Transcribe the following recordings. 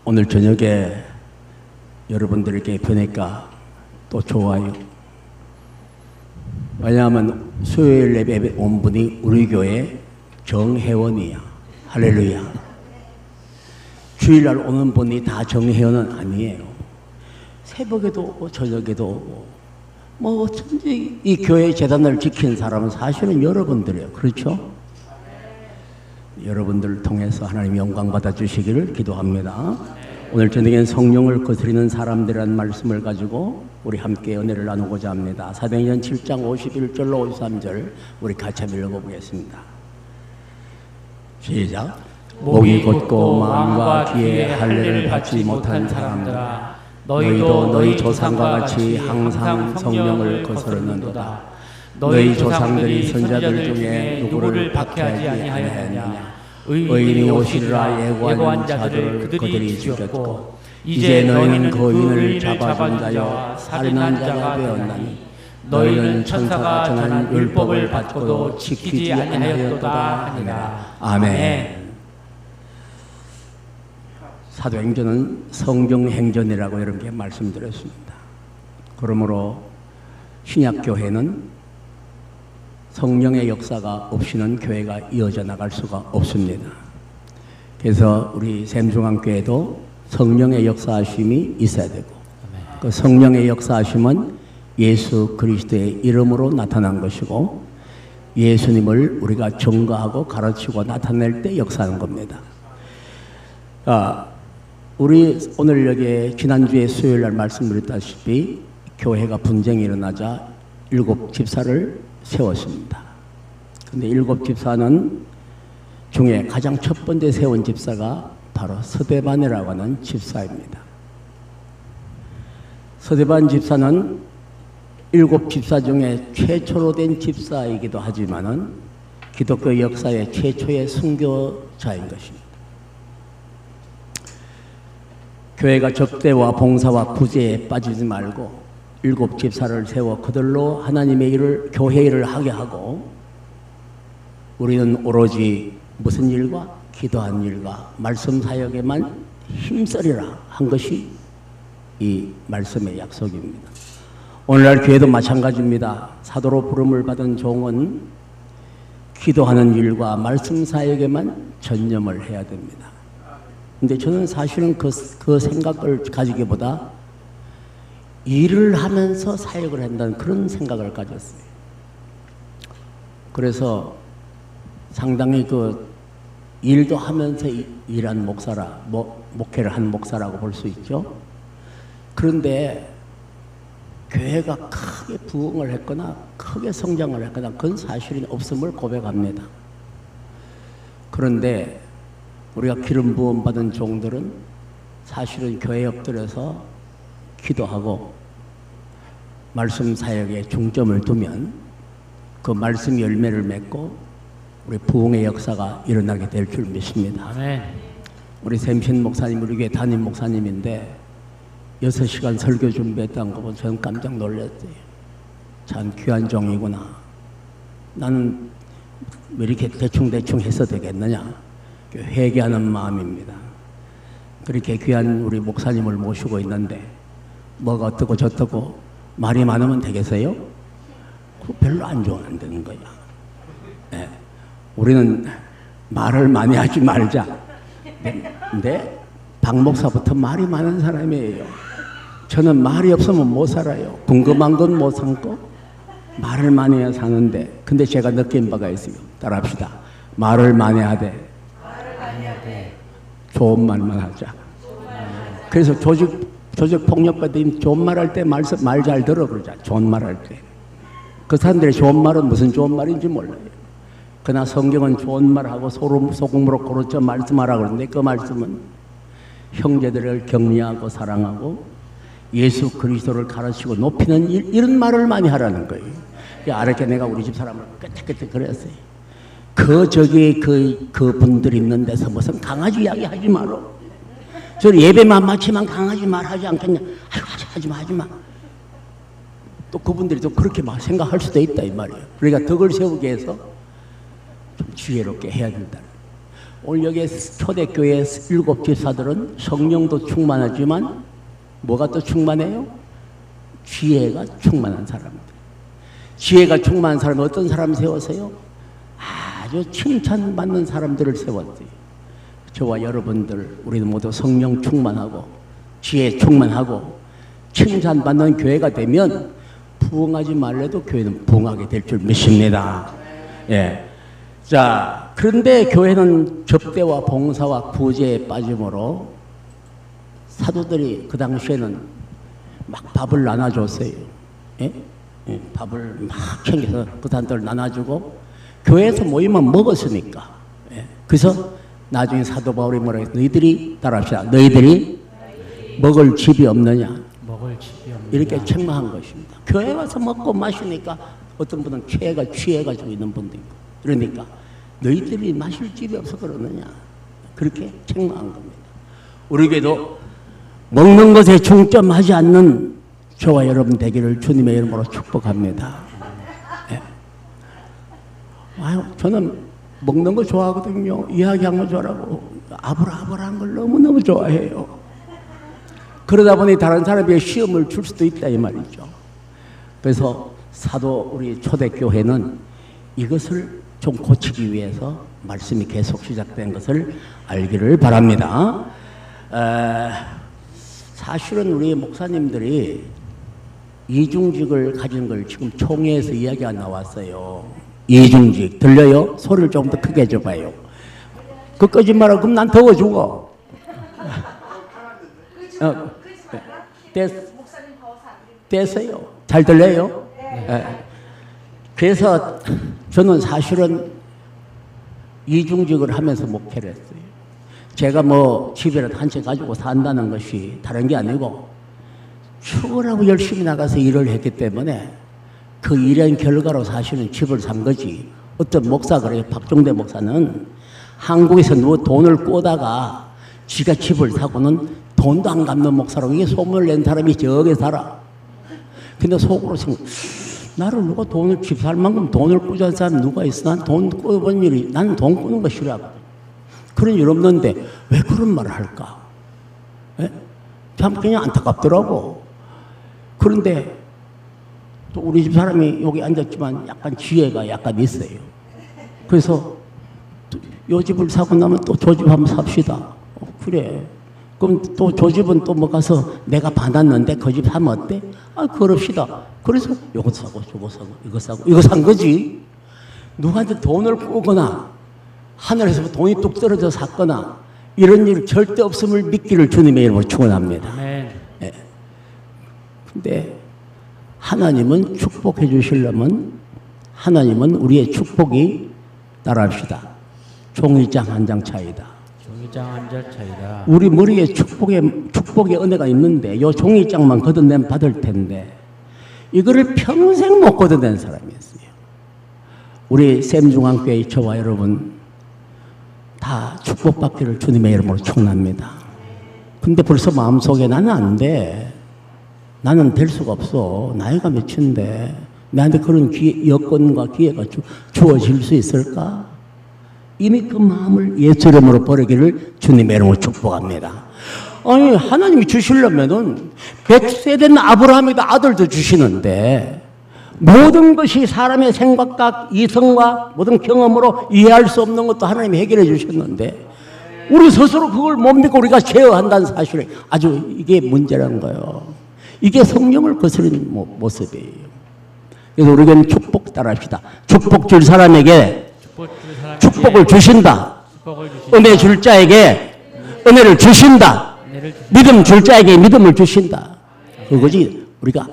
오늘 저녁에 여러분들에게 뵈니까 또 좋아요. 왜냐하면 수요일 예배 온 분이 우리 교회 정회원이야. 할렐루야. 주일날 오는 분이 다 정회원은 아니에요. 새벽에도 오고 저녁에도 오고 뭐 어쩐지 이 교회 재단을 지킨 사람은 사실은 여러분들이에요. 그렇죠? 여러분들을 통해서 하나님 영광 받아주시기를 기도합니다. 오늘 저녁엔 성령을 거스리는 사람들이라는 말씀을 가지고 우리 함께 은혜를 나누고자 합니다. 사도행전 7장 51절로 53절 우리 같이 한번 읽어보겠습니다. 시작. 목이 곧고 마음과 귀에 할례를 받지 못한 사람들아, 너희도 너희 조상과 같이 항상 성령을 거스르는도다. 너희 조상들이 선자들 중에 누구를 박해하지 아니하였느냐. 의인이 오시리라 예고한 자들을 그들이 죽였고 이제 너희는 그 의인을 잡아준 자여 살인한 자가 되었나니 너희는 천사가 전한 율법을 받고도 지키지 아니하였도다 하니라. 아멘. 사도행전은 성경행전이라고 이렇게 말씀드렸습니다. 그러므로 신약교회는 성령의 역사가 없이는 교회가 이어져 나갈 수가 없습니다. 그래서 우리 샘중앙교회도 성령의 역사하심이 있어야 되고, 그 성령의 역사하심은 예수 그리스도의 이름으로 나타난 것이고, 예수님을 우리가 증거하고 가르치고 나타낼 때 역사하는 겁니다. 우리 오늘 여기에 지난주에 수요일날 말씀드렸다시피 교회가 분쟁이 일어나자 7 집사를 세웠습니다. 근데 7 집사는 중에 가장 첫 번째 세운 집사가 바로 서대반이라고 하는 집사입니다. 서대반 집사는 7 집사 중에 최초로 된 집사이기도 하지만은 기독교 역사의 최초의 순교자인 것입니다. 교회가 적대와 봉사와 구제에 빠지지 말고 7 집사를 세워 그들로 하나님의 일을, 교회 일을 하게 하고 우리는 오로지 무슨 일과? 기도한 일과 말씀 사역에만 힘쓰리라 한 것이 이 말씀의 약속입니다. 오늘날 교회도 마찬가지입니다. 사도로 부름을 받은 종은 기도하는 일과 말씀 사역에만 전념을 해야 됩니다. 근데 저는 사실은 그 생각을 가지기보다 일을 하면서 사역을 한다는 그런 생각을 가졌어요. 그래서 상당히 그 일도 하면서 일한 목사라, 목회를 한 목사라고 볼 수 있죠. 그런데 교회가 크게 부흥을 했거나 크게 성장을 했거나 그건 사실은 없음을 고백합니다. 그런데 우리가 기름 부음 받은 종들은 사실은 교회 엎드려서 기도하고 말씀 사역에 중점을 두면 그 말씀 열매를 맺고 우리 부흥의 역사가 일어나게 될 줄 믿습니다. 아멘. 우리 샘신 목사님, 우리 교회 담임 목사님인데 6시간 설교 준비했다는 거 보고 저는 깜짝 놀랐어요. 참 귀한 종이구나. 나는 왜 이렇게 대충 해서 되겠느냐. 회개하는 마음입니다. 그렇게 귀한 우리 목사님을 모시고 있는데 뭐가 어떻고 저떻고 말이 많으면 되겠어요? 그거 별로 안 되는 거야. 네. 우리는 말을 많이 하지 말자. 근데 박 목사부터 말이 많은 사람이에요. 저는 말이 없으면 못 살아요. 궁금한 건 못 참고 말을 많이 해야 사는데, 근데 제가 느낀 바가 있어요. 따라합시다. 말을 많이 하되 좋은 말만 하자. 그래서 조직 폭력받으면 좋은 말 할 때 말 잘 들어 그러자. 좋은 말 할 때. 그 사람들의 좋은 말은 무슨 좋은 말인지 몰라요. 그러나 성경은 좋은 말하고 소금으로 고르쳐 말씀하라 그러는데 그 말씀은 형제들을 격려하고 사랑하고 예수 그리스도를 가르치고 높이는 이런 말을 많이 하라는 거예요. 아랫게 내가 우리 집 사람을 깨끗깨끗 그랬어요. 그 분들 있는 데서 무슨 강아지 이야기 하지 마라. 저 예배만 마치면 강아지 말 하지 않겠냐. 아이고, 하지 마. 또 그분들이 또 그렇게 막 생각할 수도 있다 이 말이에요. 그러니까 덕을 세우기 위해서 좀 지혜롭게 해야 된다. 오늘 여기 초대교회 7 집사들은 성령도 충만하지만 뭐가 또 충만해요? 지혜가 충만한 사람들. 지혜가 충만한 사람은 어떤 사람 세웠어요? 아주 칭찬받는 사람들을 세웠어요. 저와 여러분들 우리는 모두 성령 충만하고 지혜 충만하고 칭찬받는 교회가 되면 부흥하지 말래도 교회는 부흥하게 될 줄 믿습니다. 예. 자, 그런데 교회는 접대와 봉사와 구제에 빠짐으로 사도들이 그 당시에는 막 밥을 나눠줬어요. 예? 예, 밥을 막 챙겨서 그 사람들 나눠주고 교회에서 모이면 먹었으니까. 예. 그래서 나중에 사도 바울이 뭐라 했어? 너희들이 따라합시다. 너희들이 먹을 집이 없느냐? 먹을 집이 없느냐? 이렇게 책망한 것입니다. 교회 와서 먹고 마시니까 어떤 분은 취해가지고 있는 분도 있고 그러니까 너희들이 마실 집이 없어 그러느냐? 그렇게 책망한 겁니다. 우리 교회도 먹는 것에 중점하지 않는 저와 여러분 되기를 주님의 이름으로 축복합니다. 네. 아유, 저는 먹는 거 좋아하거든요. 이야기하는 거 좋아하고 아불아불한 걸 너무너무 좋아해요. 그러다 보니 다른 사람에게 시험을 줄 수도 있다 이 말이죠. 그래서 사도 우리 초대교회는 이것을 좀 고치기 위해서 말씀이 계속 시작된 것을 알기를 바랍니다. 사실은 우리 목사님들이 이중직을 가진 걸 지금 총회에서 이야기가 나왔어요. 이중직 들려요? 소리를 좀 더 크게 해줘봐요. 그 끄지 마라. 그럼 난 더워 죽어. 됐어요. 잘 들려요? 네. 그래서 저는 사실은 이중직을 하면서 목회를 했어요. 제가 뭐 집에라도 한 채 가지고 산다는 것이 다른 게 아니고 죽으라고 열심히 나가서 일을 했기 때문에 그 일의 결과로 사실은 집을 산 거지. 어떤 목사 그래요. 박종대 목사는 한국에서 누워 돈을 꼬다가 지가 집을 사고는 돈도 안 갚는 목사라고 이게 소문을 낸 사람이 저기 살아. 근데 속으로 생각, 나를 누가 돈을 집 살 만큼 돈을 꾸자는 사람 누가 있어? 난 돈 꾸어본 일이, 나는 돈 꾸는 거 싫어하거든. 그런 일 없는데 왜 그런 말을 할까? 예? 참 그냥 안타깝더라고. 그런데 또 우리 집 사람이 여기 앉았지만 약간 지혜가 약간 있어요. 그래서 요 집을 사고 나면 또 저 집 한번 삽시다. 그래. 그럼 또 저 집은 또 뭐 가서 내가 받았는데 그 집 사면 어때? 아, 그럽시다. 그래서 요거 사고 저거 사고 이거 사고 이거 산 거지. 누구한테 돈을 꾸거나 하늘에서 돈이 뚝 떨어져 샀거나 이런 일 절대 없음을 믿기를 주님의 이름으로 축원합니다. 네. 근데 하나님은 축복해 주시려면 하나님은 우리의 축복이 따라합시다. 종이장 한 장 차이다. 종이장 한 장 차이다. 우리 머리에 축복의 은혜가 있는데 요 종이장만 걷어내면 받을 텐데 이거를 평생 못 걷어낸 사람이었어요. 우리 샘중앙교회 저와 여러분 다 축복받기를 주님의 이름으로 축원합니다. 근데 벌써 마음속에 나는 안 돼. 나는 될 수가 없어. 나이가 몇인데 나한테 그런 여건과 기회가 주어질 수 있을까? 이미 그 마음을 예수 이름으로 버리기를 주님의 이름으로 축복합니다. 아니 하나님이 주시려면은 100세 된 아브라함에다 아들도 주시는데 모든 것이 사람의 생각과 이성과 모든 경험으로 이해할 수 없는 것도 하나님이 해결해 주셨는데 우리 스스로 그걸 못 믿고 우리가 제어한다는 사실이 아주 이게 문제라는 거예요. 이게 성령을 거스르는 모습이에요. 그래서 우리는 축복 따라합시다. 축복 줄 사람에게 축복을 주신다. 은혜 줄 자에게 은혜를 주신다. 믿음 줄 자에게 믿음을 주신다. 그거지. 우리가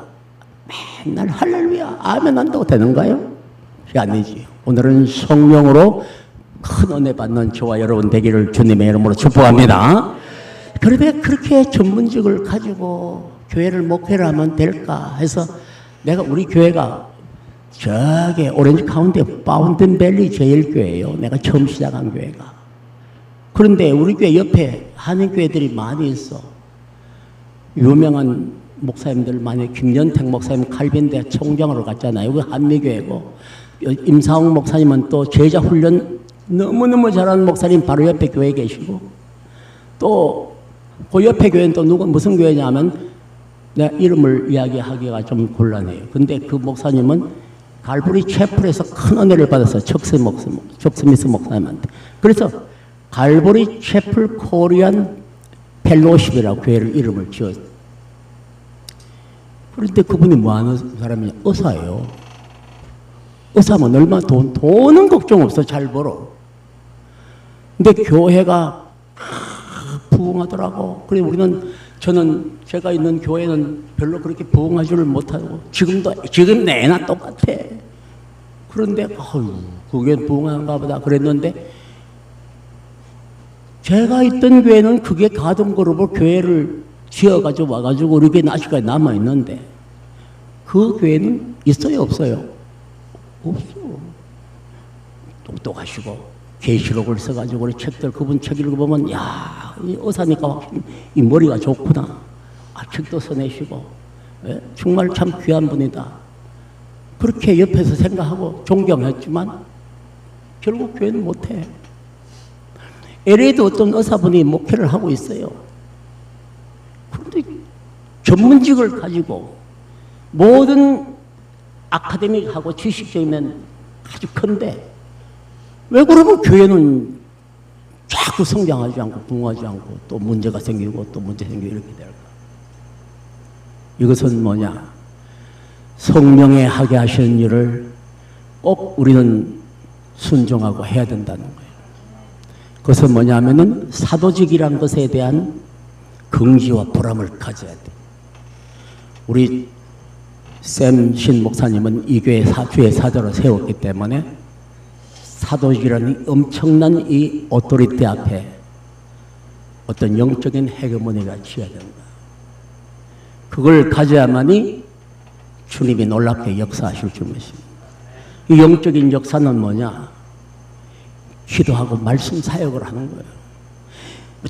맨날 할렐루야 아멘 한다고 되는가요? 그게 아니지. 오늘은 성령으로 큰 은혜 받는 저와 여러분 되기를 주님의 이름으로 축복합니다. 그런데 그렇게 전문직을 가지고 교회를 목회를 하면 될까 해서 내가 우리 교회가 저기 오렌지 카운티 파운틴밸리 제일교회예요. 내가 처음 시작한 교회가. 그런데 우리 교회 옆에 한인교회들이 많이 있어. 유명한 목사님들 많이, 김연택 목사님 칼빈대 총장으로 갔잖아요. 여기 한미교회고 임상욱 목사님은 또 제자훈련 너무너무 잘하는 목사님 바로 옆에 교회에 계시고, 또 그 옆에 교회는 또 누가 무슨 교회냐면 내가 이름을 이야기하기가 좀 곤란해요. 근데 그 목사님은 갈보리 채플에서 큰 은혜를 받았어요. 척 스미스 목사님한테. 그래서 갈보리 채플 코리안 펠로십이라고 교회를 이름을 지었어요. 그런데 그분이 뭐 하는 사람이냐? 의사예요. 의사면 얼마나 돈은 걱정 없어. 잘 벌어. 근데 교회가 부흥하더라고. 그래 저는 제가 있는 교회는 별로 그렇게 부흥하지를 못하고 지금 내나 똑같아. 그런데 그게 부흥한가 보다 그랬는데 제가 있던 교회는 그게 가동그룹으로 교회를 지어가지고 와가지고 우리 교회 아직까지 남아있는데 그 교회는 있어요 없어요? 없어. 똑똑하시고 계시록을 써가지고 우리 책들 그분 책 읽어보면 야, 이 의사니까 확실히 이 머리가 좋구나. 책도 써내시고 정말 참 귀한 분이다. 그렇게 옆에서 생각하고 존경했지만 결국 교회는 못해. LA도 어떤 의사분이 목회를 하고 있어요. 그런데 전문직을 가지고 모든 아카데믹하고 지식적이면 아주 큰데 왜 그러면 교회는 자꾸 성장하지 않고 부흥하지 않고 또 문제가 생기고 또 문제 생기고 이렇게 될까? 이것은 뭐냐? 성령에 하게 하시는 일을 꼭 우리는 순종하고 해야 된다는 거예요. 그것은 뭐냐면은 사도직이란 것에 대한 긍지와 보람을 가져야 돼. 우리 샘 신 목사님은 이 교회 주의 사도로 세웠기 때문에 사도직이라는 엄청난 이 오토리티 앞에 어떤 영적인 헤게모니가 지어야 된다. 그걸 가져야만이 주님이 놀랍게 역사하실 줄 믿습니다. 이 영적인 역사는 뭐냐? 기도하고 말씀 사역을 하는 거예요.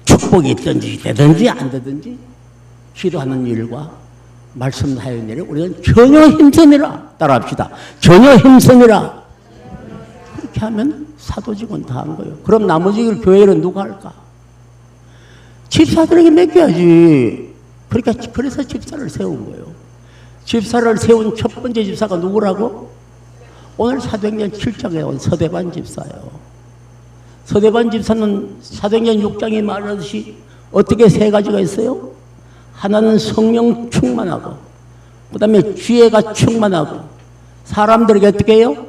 축복이 있든지 되든지 안 되든지 기도하는 일과 말씀 사역의 일을 우리는 전혀 힘쓰니라. 따라합시다. 전혀 힘쓰니라. 그렇게 하면 사도직은 다 한 거예요. 그럼 나머지 일 교회를 누가 할까? 집사들에게 맡겨야지. 그러니까 그래서 집사를 세운 거예요. 집사를 세운 첫 번째 집사가 누구라고? 오늘 사도행전 7장에 온 서대반 집사예요. 서대반 집사는 사도행전 6장에 말하듯이 어떻게 세 가지가 있어요? 하나는 성령 충만하고, 그 다음에 지혜가 충만하고, 사람들에게 어떻게 해요?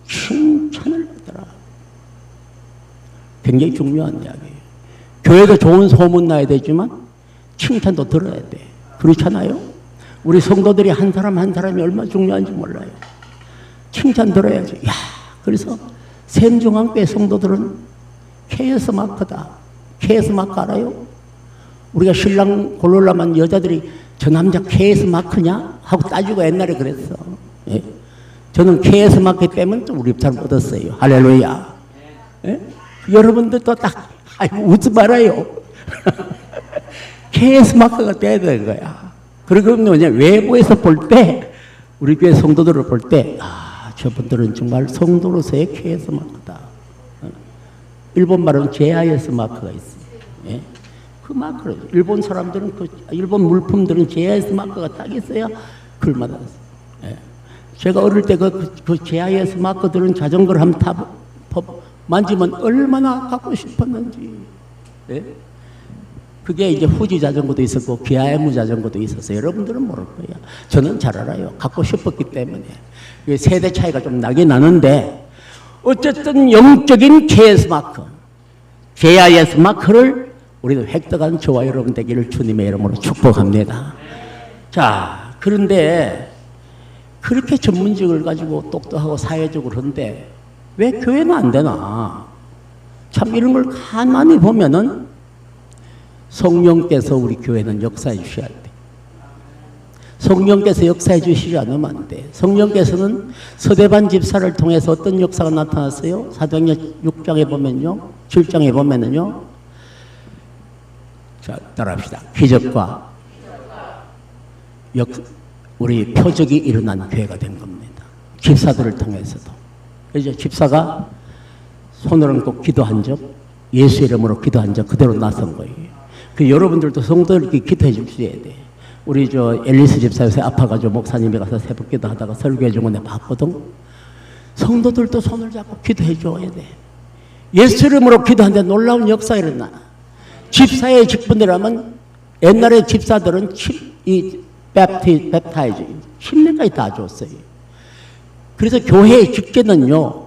칭찬을 받더라. 굉장히 중요한 이야기예요. 교회도 좋은 소문 나야 되지만 칭찬도 들어야 돼. 그렇잖아요? 우리 성도들이 한 사람 한 사람이 얼마나 중요한지 몰라요. 칭찬 들어야지. 야, 그래서 샘중앙교회 성도들은 KS 마크다. KS 마크 알아요? 우리가 신랑 고르려면 여자들이 저 남자 KS 마크냐? 하고 따지고 옛날에 그랬어. 예? 저는 KS 마크 때문에 또 우리 입사를 얻었어요. 할렐루야. 예? 여러분들도 딱, 아이고, 웃지 말아요. KS 마크가 돼야 되는 거야. 그리고 뭐냐, 외부에서 볼 때, 우리 교회 성도들을 볼 때, 저분들은 정말 성도로서의 KS 마크다. 일본 말은 JIS 마크가 있어요. 예? 그 마크를, 일본 사람들은 일본 물품들은 JIS 마크가 딱 있어야 그걸 받았어요. 예. 제가 어릴 때 그 JIS 마크들은 자전거를 한번 만지면 얼마나 갖고 싶었는지. 예? 그게 이제 후지 자전거도 있었고 기아에무 자전거도 있었어요. 여러분들은 모를 거예요. 저는 잘 알아요. 갖고 싶었기 때문에. 세대 차이가 좀 나긴 나는데 어쨌든 영적인 KS 마크, JIS 마크를 우리도 획득한 저와 여러분 되기를 주님의 이름으로 축복합니다. 자, 그런데 그렇게 전문직을 가지고 똑똑하고 사회적으로 그런데 왜 교회는 안 되나? 참 이런 걸 가만히 보면은 성령께서 우리 교회는 역사해 주셔야 돼. 성령께서 역사해 주시지 않으면 안 돼. 성령께서는 서대반 집사를 통해서 어떤 역사가 나타났어요? 사도행전 6장에 보면요, 7장에 보면은요. 자, 따라합시다. 기적과 우리 표적이 일어난 교회가 된 겁니다. 집사들을 통해서도. 그래서 집사가 손을 얹고 기도한 적, 예수 이름으로 기도한 적 그대로 나선 거예요. 그 여러분들도 성도들께 기도해 주셔야 돼. 우리 저 앨리스 집사 요새 아파가지고 목사님이 가서 새벽 기도하다가 설교해 준 거 내가 봤거든. 성도들도 손을 잡고 기도해 줘야 돼. 예수 이름으로 기도하는데 놀라운 역사 일어나. 집사의 직분이라면 옛날에 집사들은 이 랩타이즈 침례까지 다 줬어요. 그래서 교회의 직계는요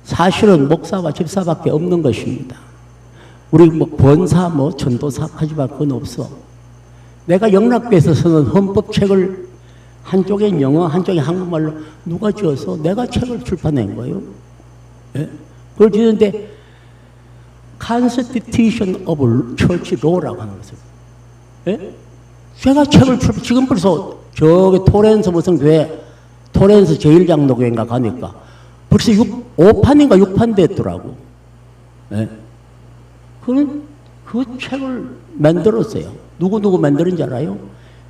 사실은 목사와 집사밖에 없는 것입니다. 우리 뭐 권사 뭐 전도사 하지만 그건 없어. 내가 영락교에서 쓰는 헌법책을 한쪽에 영어 한쪽에 한국말로 누가 지어서 내가 책을 출판한 거예요. 예? 그걸 지었는데 Constitution of Church Law라고 하는 것을. 예? 제가 책을 지금 벌써 저기 토렌스 무슨 교회 토렌스 제1장로교회인가 가니까 벌써 5판인가 6판 됐더라고. 예? 그 책을 만들었어요. 누구 만들었는지 알아요?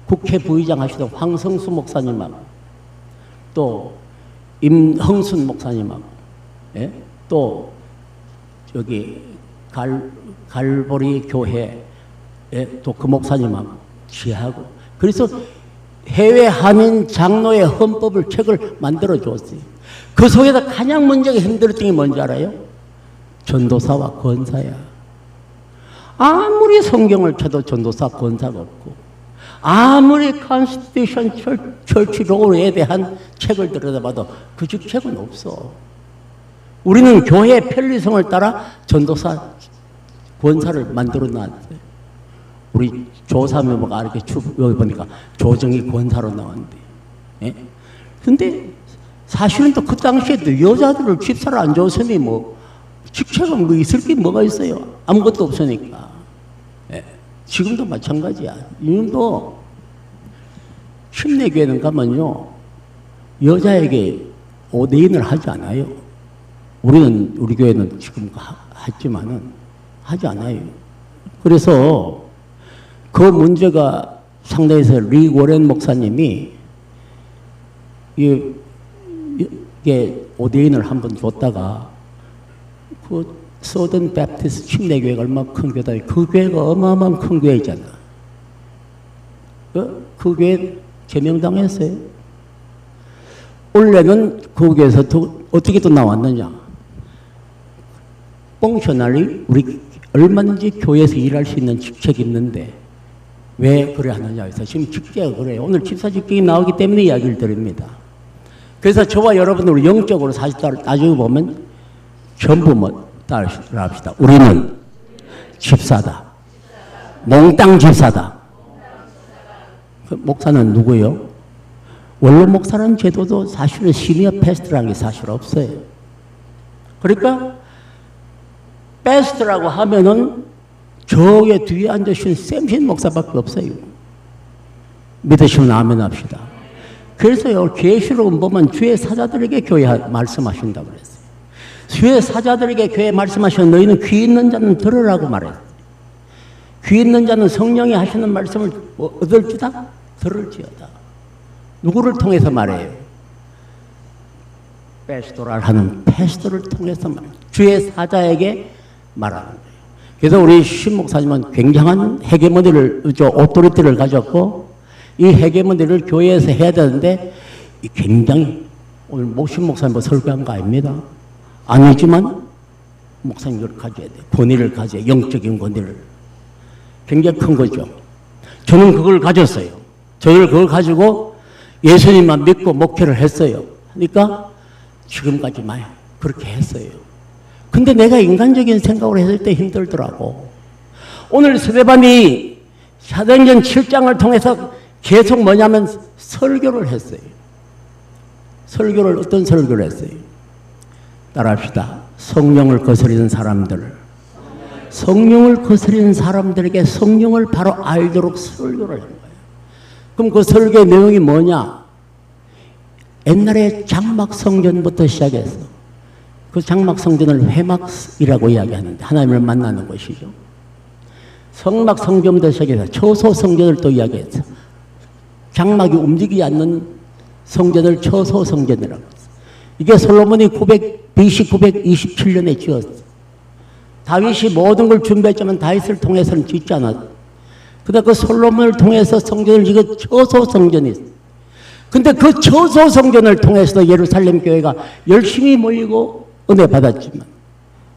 국회 부의장 하시던 황성수 목사님하고 또 임흥순 목사님하고 예? 또 저기 갈보리 교회 또 그 목사님하고 지하고 그래서 해외 한인 장로의 헌법을 책을 만들어 줬어요. 그 속에서 가장 문제가 힘들었던 게 뭔지 알아요? 전도사와 권사야. 아무리 성경을 쳐도 전도사 권사가 없고 아무리 컨스티튜션 철치 로에 대한 책을 들여다봐도 그 책은 없어. 우리는 교회 편리성을 따라 전도사 권사를 만들어 놨어요. 우리 조사묘가 이렇게 여기 보니까 조정이 권사로 나왔는데. 예? 근데 사실은 또 그 당시에도 여자들을 집사를 안 줬으니 뭐 직책은 뭐 있을 게 뭐가 있어요. 아무것도 없으니까. 예. 지금도 마찬가지야. 지금도 침례교회는 가면요 여자에게 5대인을 하지 않아요. 우리 교회는 지금 했지만은 하지 않아요. 그래서 그 문제가 상당해서 리 워렌 목사님이 이게 5대인을 한번 줬다가 그 서던 베프티스트 침례교회가 얼마나 큰 교회다. 그 교회가 어마어마한 큰 교회잖아. 그 교회 제명당했어요. 원래는 그 교회에서 어떻게 또 나왔느냐. 펑셔널리 우리 얼마든지 교회에서 일할 수 있는 직책이 있는데 왜 그래 하느냐 해서 지금 직제가 그래요. 오늘 집사 직책이 나오기 때문에 이야기를 드립니다. 그래서 저와 여러분들 영적으로 사실 따지고 보면 전부 뭐 따라합시다. 우리는 집사다. 몽땅 집사다. 그 목사는 누구예요? 원로 목사라는 제도도 사실은 시니어 패스트라는 게 사실 없어요. 그러니까 패스트라고 하면은 저기 뒤에 앉으신 샘신 목사밖에 없어요. 믿으시면 아멘 합시다. 그래서요 계시록은 보면 주의 사자들에게 교회 말씀하신다고 그랬어요. 주의 사자들에게 교회 말씀하시는 너희는 귀 있는 자는 들으라고 말했어요. 귀 있는 자는 성령이 하시는 말씀을 얻을지다 들을지어다. 누구를 통해서 말해요? 패스토랄 하는 패스토를 통해서 말해요. 주의 사자에게 말하는 거예요. 그래서 우리 신 목사님은 굉장한 헤게모니를, 오토리티를 가졌고 이 헤게모니를 교회에서 해야 되는데 굉장히 오늘 모신 목사님 설교한 거 아닙니다. 아니지만 목사님을 가져야 돼. 권위를 가져야 영적인 권위를. 굉장히 큰 거죠. 저는 그걸 가졌어요. 저를 그걸 가지고 예수님만 믿고 목회를 했어요. 그러니까 지금까지 많이 그렇게 했어요. 근데 내가 인간적인 생각으로 했을 때 힘들더라고. 오늘 스데반이 사도행전 7장을 통해서 계속 뭐냐면 설교를 했어요. 설교를 어떤 설교를 했어요? 따라합시다. 성령을 거스리는 사람들. 성령을 거스리는 사람들에게 성령을 바로 알도록 설교를 한 거예요. 그럼 그 설교의 내용이 뭐냐? 옛날에 장막 성전부터 시작해서 그 장막 성전을 회막이라고 이야기하는데 하나님을 만나는 것이죠. 성막 성전부터 시작해서 처소 성전을 또 이야기해서 장막이 움직이지 않는 성전을 처소 성전이라고 했어요. 이게 솔로몬이 BC 927년에 지었어요. 다윗이 모든 걸 준비했지만 다윗을 통해서는 짓지 않았어요. 그다음 그 솔로몬을 통해서 성전을 지은 처소성전이 있어요. 근데 그 처소성전을 통해서도 예루살렘 교회가 열심히 모이고 은혜 받았지만,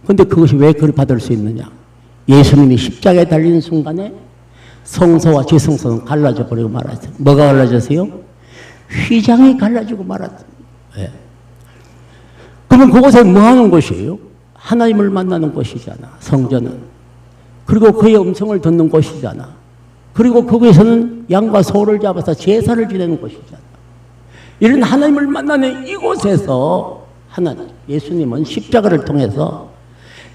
근데 그것이 왜 그걸 받을 수 있느냐? 예수님이 십자가에 달리는 순간에 성소와 지성소는 갈라져 버리고 말았어요. 뭐가 갈라졌어요? 휘장이 갈라지고 말았어요. 네. 그러면 그곳은 뭐 하는 곳이에요? 하나님을 만나는 곳이잖아, 성전은. 그리고 그의 음성을 듣는 곳이잖아. 그리고 거기서는 양과 소를 잡아서 제사를 지내는 곳이잖아. 이런 하나님을 만나는 이곳에서 예수님은 십자가를 통해서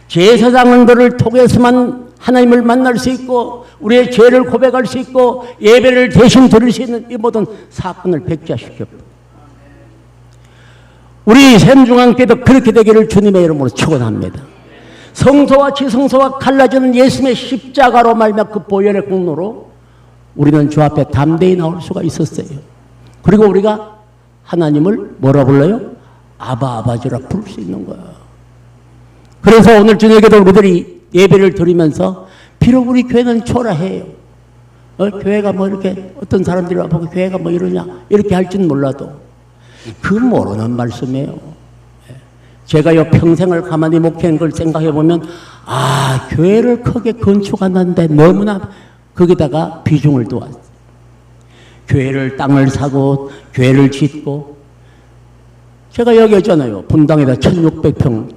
제사장들을 통해서만 하나님을 만날 수 있고 우리의 죄를 고백할 수 있고 예배를 대신 드릴 수 있는 이 모든 사건을 백지화시켰고, 우리 샘중앙교회도 그렇게 되기를 주님의 이름으로 축원합니다. 성소와 지성소가 갈라지는 예수님의 십자가로 말미암아 그 보혈의 공로로 우리는 주 앞에 담대히 나올 수가 있었어요. 그리고 우리가 하나님을 뭐라 불러요? 아바 아버지라 부를 수 있는 거야. 그래서 오늘 저녁에도 우리들이 예배를 드리면서 비록 우리 교회는 초라해요. 교회가 뭐 이렇게 어떤 사람들이 와보고 교회가 뭐 이러냐 이렇게 할지는 몰라도 그 모르는 말씀이에요. 제가요 평생을 가만히 목회한 걸 생각해 보면 교회를 크게 건축하는데 너무나 거기다가 비중을 두었어요. 교회를 땅을 사고 교회를 짓고, 제가 얘기했잖아요. 분당에다 1600평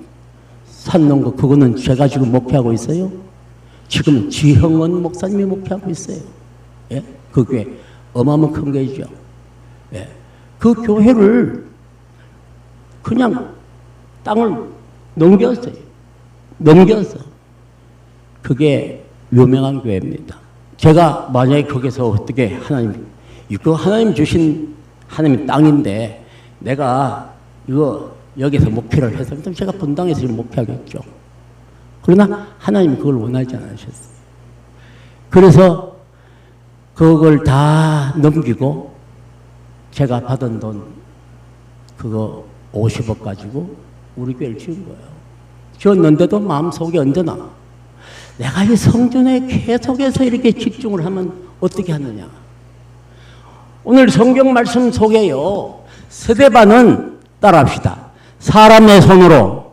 샀는 거, 그거는 제가 지금 목회하고 있어요. 지금 지형은 목사님이 목회하고 있어요. 예? 그 교회 어마어마한 큰 교회죠. 예. 그 교회를 그냥 땅을 넘겼어요. 넘겨서. 그게 유명한 교회입니다. 제가 만약에 거기서 어떻게 하나님 주신 하나님의 땅인데 내가 이거 여기서 목회를 해서 제가 분당에서 목회하겠죠. 그러나 하나님이 그걸 원하지 않으셨어요. 그래서 그걸 다 넘기고 제가 받은 돈 그거 50억 가지고 우리 교회를 지은 거예요. 지었는데도 마음속에 언제나 내가 이 성전에 계속해서 이렇게 집중을 하면 어떻게 하느냐. 오늘 성경 말씀 속에요. 스데반은 따라합시다. 사람의 손으로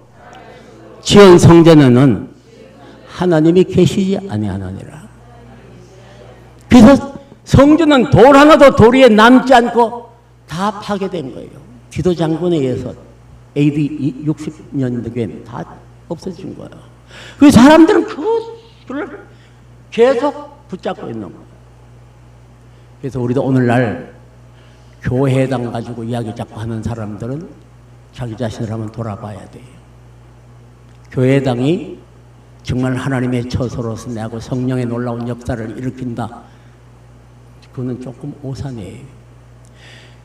지은 성전에는 하나님이 계시지 아니하느니라. 그래서 성전은 돌 하나도 돌 위에 남지 않고 다 파괴된 거예요. 디도 장군에 의해서 AD 60년대에 다 없어진 거예요. 그 사람들은 그걸 계속 붙잡고 있는 거예요. 그래서 우리도 오늘날 교회당 가지고 이야기 자꾸 하는 사람들은 자기 자신을 한번 돌아봐야 돼요. 교회당이 정말 하나님의 처소로서 내하고 성령의 놀라운 역사를 일으킨다. 그거는 조금 오산이에요.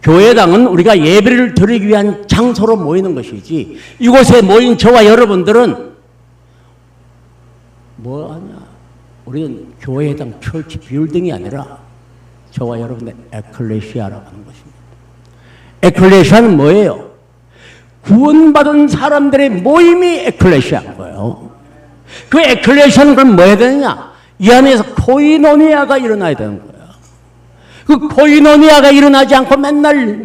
교회당은 우리가 예배를 드리기 위한 장소로 모이는 것이지, 이곳에 모인 저와 여러분들은 뭐하냐? 우리는 교회당 철치 빌딩이 아니라 저와 여러분의 에클레시아라고 하는 것입니다. 에클레시아는 뭐예요? 구원받은 사람들의 모임이 에클레시아인 거예요. 그 에클레시아는 그럼 뭐 해야 되느냐? 이 안에서 코이노니아가 일어나야 되는 거예요. 그 코이노니아가 일어나지 않고 맨날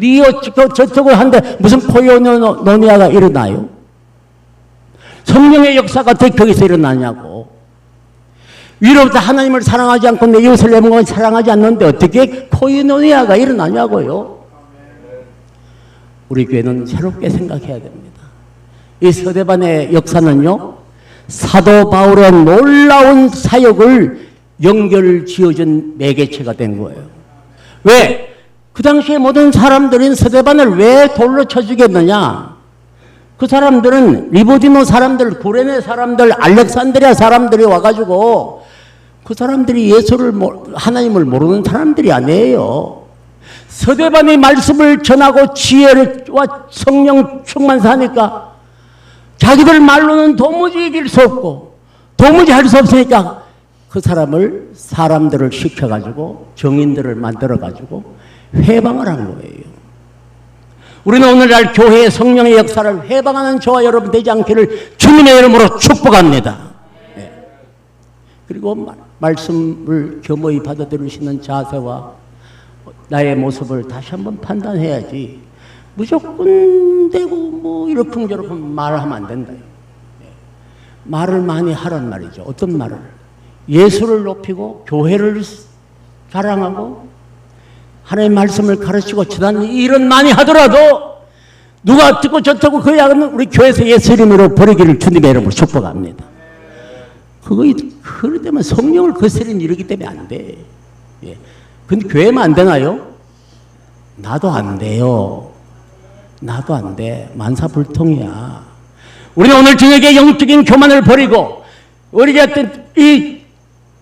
저쪽을 하는데 무슨 코이노니아가 일어나요? 성령의 역사가 어떻게 거기서 일어나냐고. 위로부터 하나님을 사랑하지 않고 내 이웃을 내 몸을 사랑하지 않는데 어떻게 코이노니아가 일어나냐고요. 우리 교회는 새롭게 생각해야 됩니다. 이 서대반의 역사는요, 사도 바울의 놀라운 사역을 연결 지어준 매개체가 된 거예요. 왜? 그 당시에 모든 사람들은 서대반을 왜 돌로 쳐 죽였느냐? 그 사람들은 리보디노 사람들, 구레네 사람들, 알렉산드리아 사람들이 와가지고 그 사람들이 예수를, 하나님을 모르는 사람들이 아니에요. 서대반이 말씀을 전하고 지혜와 성령 충만사니까 자기들 말로는 도무지 이길 수 없고 도무지 할 수 없으니까 그 사람들을 시켜가지고 정인들을 만들어가지고 회방을 한 거예요. 우리는 오늘날 교회의 성령의 역사를 회방하는 저와 여러분 되지 않기를 주님의 이름으로 축복합니다. 그리고 말씀을 겸허히 받아들이시는 자세와 나의 모습을 다시 한번 판단해야지 무조건 되고 뭐 이러쿵저러쿵 말하면 안 된다. 말을 많이 하란 말이죠. 어떤 말을? 예수를 높이고 교회를 자랑하고 하나님의 말씀을 가르치고 전하는 일은 많이 하더라도 누가 듣고 좋다고 그 약은 우리 교회에서 예수 이름으로 버리기를 주님의 이름으로 축복합니다. 그럴 때만 성령을 거스린 일이기 때문에 안 돼. 예. 근데 교회만 안 되나요? 나도 안 돼요. 나도 안 돼. 만사불통이야. 우리는 오늘 저녁에 영적인 교만을 버리고 우리가 어떤 이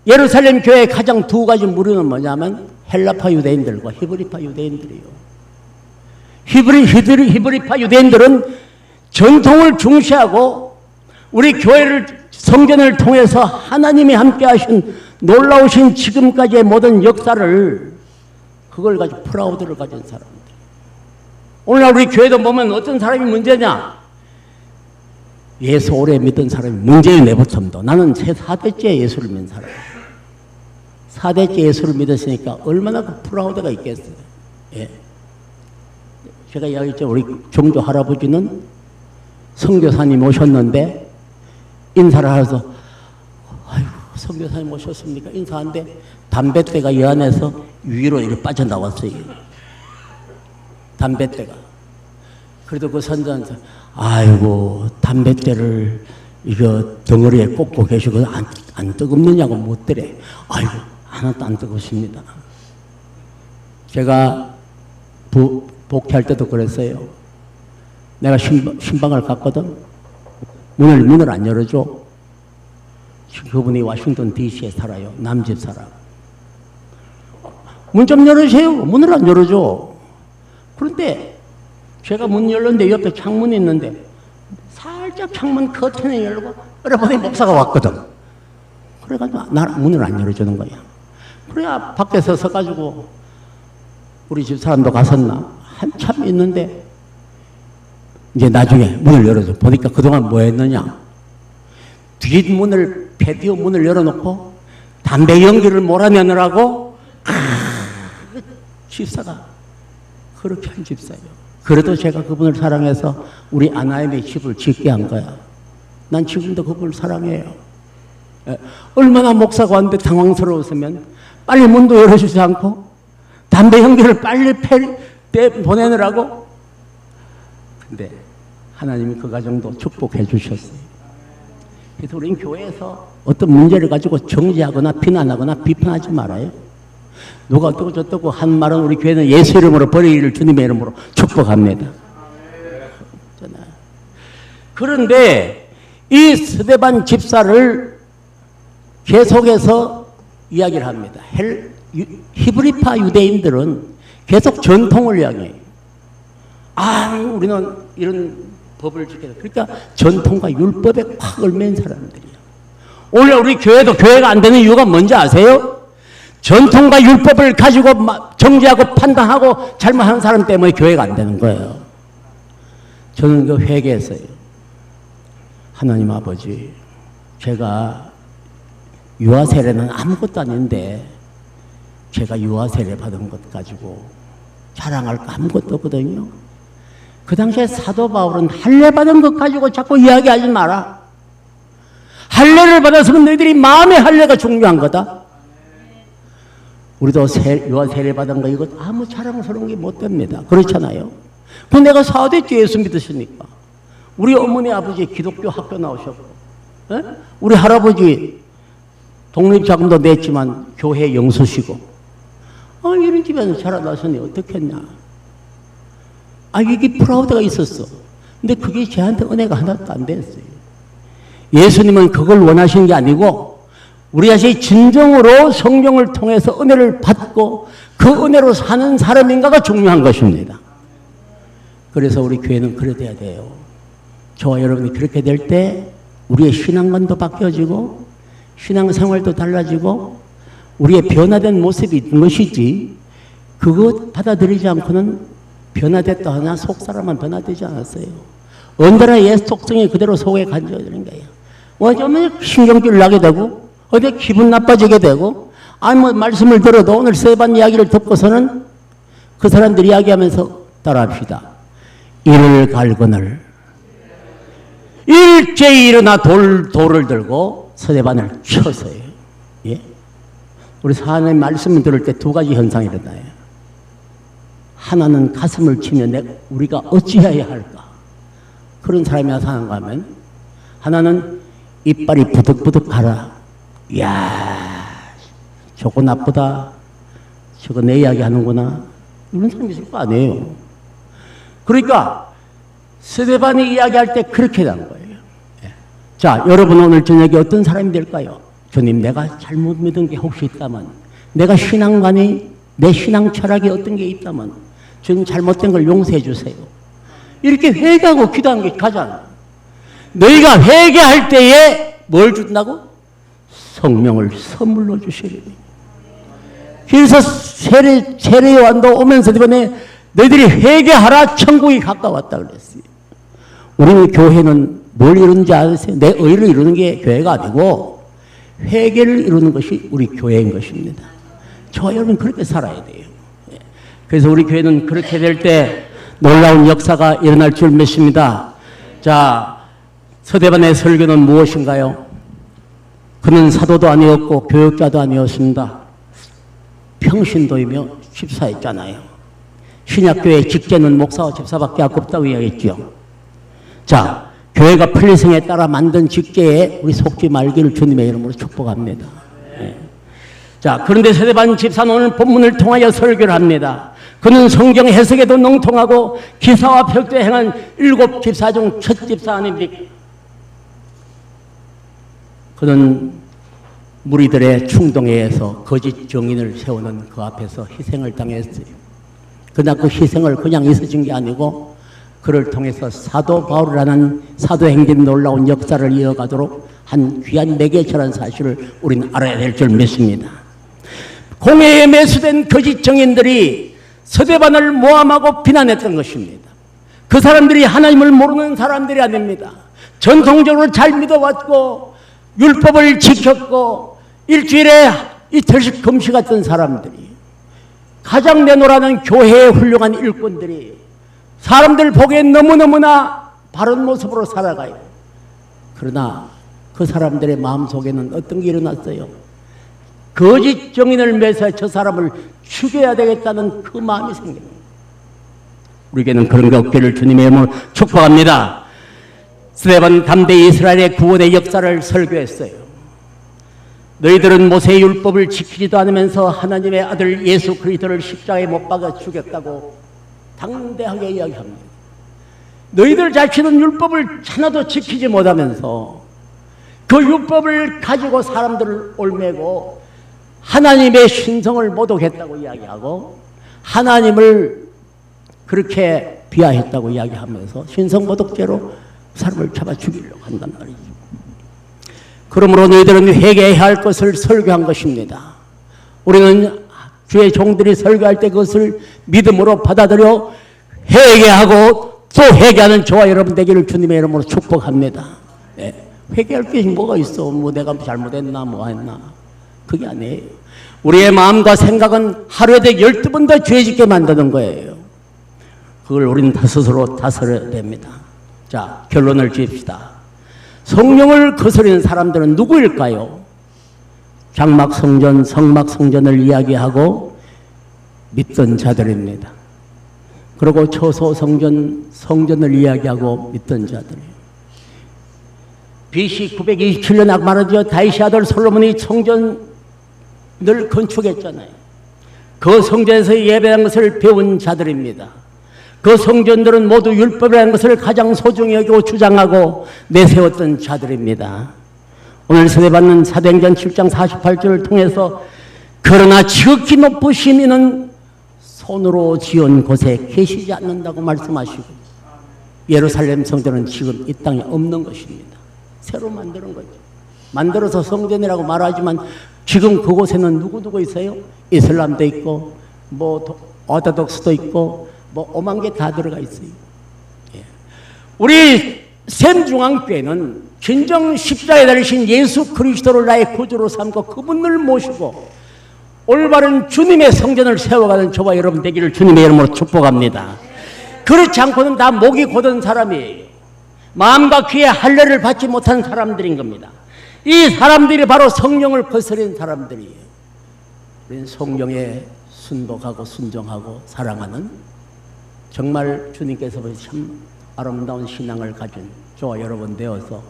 예루살렘 교회의 가장 두 가지 무리는 뭐냐면 헬라파 유대인들과 히브리파 유대인들이요. 히브리파 유대인들은 전통을 중시하고 우리 교회를 성전을 통해서 하나님이 함께 하신 놀라우신 지금까지의 모든 역사를 그걸 가지고 프라우드를 가진 사람들. 오늘날 우리 교회도 보면 어떤 사람이 문제냐? 예수 오래 믿은 사람이 문제의 내부텀도. 나는 4대째 예수를 믿는 사람이야. 4대째 예수를 믿었으니까 얼마나 그 프라우드가 있겠어요. 예. 제가 이야기했죠. 우리 종조 할아버지는 선교사님 오셨는데 인사를 해서 아이고 선교사님 오셨습니까? 인사하는데 담뱃대가 이 안에서 위로 이렇게 빠져나왔어요. 담뱃대가. 그래도 그 선전사 아이고 담뱃대를 이거 덩어리에 꽂고 계시고 안 뜨겁느냐고 묻더래. 아이고 하나도 안 뜨겁습니다. 제가 복귀할 때도 그랬어요. 내가 신방을 갔거든. 문을 안 열어줘. 그분이 워싱턴 DC에 살아요. 남집 살아. 문 좀 열으세요. 문을 안 열어줘. 그런데 제가 문 열는데 옆에 창문이 있는데 살짝 창문 커튼을 열고 여러분의 목사가 왔거든. 그래가지고 나 문을 안 열어주는 거야. 그래야 밖에서 서가지고 우리 집 사람도 갔었나 한참 있는데 이제 나중에 문을 열어줘. 보니까 그동안 뭐 했느냐. 뒷문을 패디오 문을 열어놓고 담배 연기를 몰아내느라고 집사가 그렇게 한 집사예요. 그래도 제가 그분을 사랑해서 우리 아나임의 집을 짓게 한 거야. 난 지금도 그분을 사랑해요. 얼마나 목사가 왔는데 당황스러웠으면 빨리 문도 열어주지 않고 담배 연기를 빨리 보내느라고. 근데 하나님이 그 가정도 축복해 주셨어요. 그래서 우리는 교회에서 어떤 문제를 가지고 정죄하거나 비난하거나 비판하지 말아요. 누가 어떻고 저떻고 한 말은 우리 교회는 예수 이름으로 버리기를 주님의 이름으로 축복합니다. 그런데 이 스데반 집사를 계속해서 이야기를 합니다. 히브리파 유대인들은 계속 전통을 이야기해요. 우리는 이런 법을 지켜야 돼. 그러니까 전통과 율법에 확 얽매인 사람들이야. 오늘 우리 교회도 교회가 안 되는 이유가 뭔지 아세요? 전통과 율법을 가지고 정죄하고 판단하고 잘못하는 사람 때문에 교회가 안 되는 거예요. 저는 그 회개했어요. 하나님 아버지, 제가 유아 세례는 아무것도 아닌데 제가 유아 세례 받은 것 가지고 자랑할 거 아무것도 없거든요. 그 당시에 사도 바울은 할례 받은 것 가지고 자꾸 이야기하지 마라. 할례를 받았으면 너희들이 마음의 할례가 중요한 거다. 우리도 유아 세례 받은 거 이거 아무 자랑스러운 게 못 됩니다. 그렇잖아요. 그 내가 4대째 예수 믿으시니까. 우리 어머니 아버지 기독교 학교 나오셨고, 에? 우리 할아버지 독립자금도 냈지만 교회 영수시고, 이런 집에서 자라나서니 어떻겠냐. 이게 프라우드가 있었어. 근데 그게 저한테 은혜가 하나도 안 됐어요. 예수님은 그걸 원하신 게 아니고 우리 자신이 진정으로 성령을 통해서 은혜를 받고 그 은혜로 사는 사람인가가 중요한 것입니다. 그래서 우리 교회는 그래 돼야 돼요. 저와 여러분이 그렇게 될 때 우리의 신앙관도 바뀌어지고 신앙생활도 달라지고 우리의 변화된 모습이 있는 것이지, 그것 받아들이지 않고는 변화됐다 하나 속사람만 변화되지 않았어요. 언제나 옛 속성이 그대로 속에 간직되는 거예요. 어쩌면 신경질 나게 되고 어디 기분 나빠지게 되고, 아니 뭐 말씀을 들어도 오늘 세반 이야기를 듣고서는 그 사람들 이야기하면서 따라합시다. 이를 갈거늘 일제히 일어나 돌을 들고 서대반을 쳐서요. 예? 우리 하나님의 말씀을 들을 때 두 가지 현상이 일어나요. 하나는 가슴을 치며 우리가 어찌해야 할까? 그런 사람이 나타난가 하면, 하나는 이빨이 부득부득 가라. 이야, 저거 나쁘다. 저거 내 이야기 하는구나. 이런 사람이 있을 거 아니에요. 그러니까 스데반이 이야기할 때 그렇게 된 거예요. 자, 여러분 오늘 저녁에 어떤 사람이 될까요? 주님, 내가 잘못 믿은 게 혹시 있다면, 내가 신앙관이, 내 신앙 철학이 어떤 게 있다면 주님 잘못된 걸 용서해 주세요. 이렇게 회개하고 기도하는 게 가장, 너희가 회개할 때에 뭘 준다고? 성령을 선물로 주시리니. 그래서 세례 요한도 오면서 이번에 너희들이 회개하라, 천국이 가까웠다 그랬어요. 우리 교회는 뭘 이루는지 아세요? 내 의를 이루는 게 교회가 아니고 회개를 이루는 것이 우리 교회인 것입니다. 저와 여러분 그렇게 살아야 돼요. 그래서 우리 교회는 그렇게 될 때 놀라운 역사가 일어날 줄 믿습니다. 자, 서대반의 설교는 무엇인가요? 그는 사도도 아니었고 교역자도 아니었습니다. 평신도이며 집사였잖아요. 신약교회 직제는 목사와 집사밖에 없다고 이야기했죠. 자, 교회가 필리성에 따라 만든 직제에 우리 속지 말기를 주님의 이름으로 축복합니다. 네. 자, 그런데 서대반 집사는 오늘 본문을 통하여 설교를 합니다. 그는 성경 해석에도 능통하고 기사와 벽도에 행한 7 집사 중 첫 집사 아닙니까? 그는 무리들의 충동에 의해서 거짓 정인을 세우는 그 앞에서 희생을 당했어요. 그러나 그 희생을 그냥 있어진 게 아니고 그를 통해서 사도 바울이라는 사도행전 놀라운 역사를 이어가도록 한 귀한 매개체라는 사실을 우리는 알아야 될 줄 믿습니다. 공회에 매수된 거짓 정인들이 서대반을 모함하고 비난했던 것입니다. 그 사람들이 하나님을 모르는 사람들이 아닙니다. 전통적으로 잘 믿어왔고 율법을 지켰고 일주일에 이틀씩 금식했던 사람들이, 가장 내놓으라는 교회의 훌륭한 일꾼들이 사람들 보기엔 너무너무나 바른 모습으로 살아가요. 그러나 그 사람들의 마음속에는 어떤 게 일어났어요? 거짓 정인을 매서 저 사람을 죽여야 되겠다는 그 마음이 생깁니다. 우리에게는 그런 게 없기를 주님의 이름으로 축복합니다. 스데반 담대히 이스라엘의 구원의 역사를 설교했어요. 너희들은 모세의 율법을 지키지도 않으면서 하나님의 아들 예수 그리스도를 십자가에 못 박아 죽였다고 당대하게 이야기합니다. 너희들 자신은 율법을 하나도 지키지 못하면서 그 율법을 가지고 사람들을 올매고 하나님의 신성을 모독했다고 이야기하고 하나님을 그렇게 비하했다고 이야기하면서 신성모독죄로 사람을 잡아 죽이려고 한단 말이죠. 그러므로 너희들은 회개해야 할 것을 설교한 것입니다. 우리는 주의 종들이 설교할 때 그것을 믿음으로 받아들여 회개하고 또 회개하는 저와 여러분 되기를 주님의 이름으로 축복합니다. 네. 회개할 게 뭐가 있어? 뭐 내가 잘못했나 뭐 했나? 그게 아니에요. 우리의 마음과 생각은 하루에 12번 더 죄짓게 만드는 거예요. 그걸 우리는 스스로 다스려야 됩니다. 자, 결론을 지읍시다. 성령을 거스르는 사람들은 누구일까요? 장막성전, 성막성전을 이야기하고 믿던 자들입니다. 그리고 초소성전, 성전을 이야기하고 믿던 자들이에요. BC 927년 말하죠. 다윗의 아들 솔로몬이 성전을 건축했잖아요. 그 성전에서 예배한 것을 배운 자들입니다. 그 성전들은 모두 율법이라는 것을 가장 소중히 여기고 주장하고 내세웠던 자들입니다. 오늘 세례받는 사도행전 7장 48절을 통해서 그러나 지극히 높으신 이는 손으로 지은 곳에 계시지 않는다고 말씀하시고 예루살렘 성전은 지금 이 땅에 없는 것입니다. 새로 만드는 거죠. 만들어서 성전이라고 말하지만 지금 그곳에는 누구 있어요? 이슬람도 있고 뭐 오르토독스도 있고 뭐 오만 개 다 들어가 있어요. 예. 우리 샘중앙교회는 진정 십자가에 달리신 예수 그리스도를 나의 구주로 삼고 그분을 모시고 올바른 주님의 성전을 세워가는 저와 여러분 되기를 주님의 이름으로 축복합니다. 그렇지 않고는 다 목이 곧은 사람이에요. 마음과 귀에 할례를 받지 못한 사람들인 겁니다. 이 사람들이 바로 성령을 거스린 사람들이에요. 우리는 성령에 순복하고 순종하고 사랑하는 정말 주님께서 참 아름다운 신앙을 가진 저와 여러분 되어서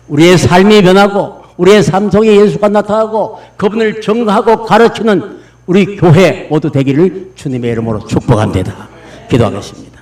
우리의 삶이 변하고 우리의 삶 속에 예수가 나타나고 그분을 증거하고 가르치는 우리 교회 모두 되기를 주님의 이름으로 축복합니다. 기도하겠습니다.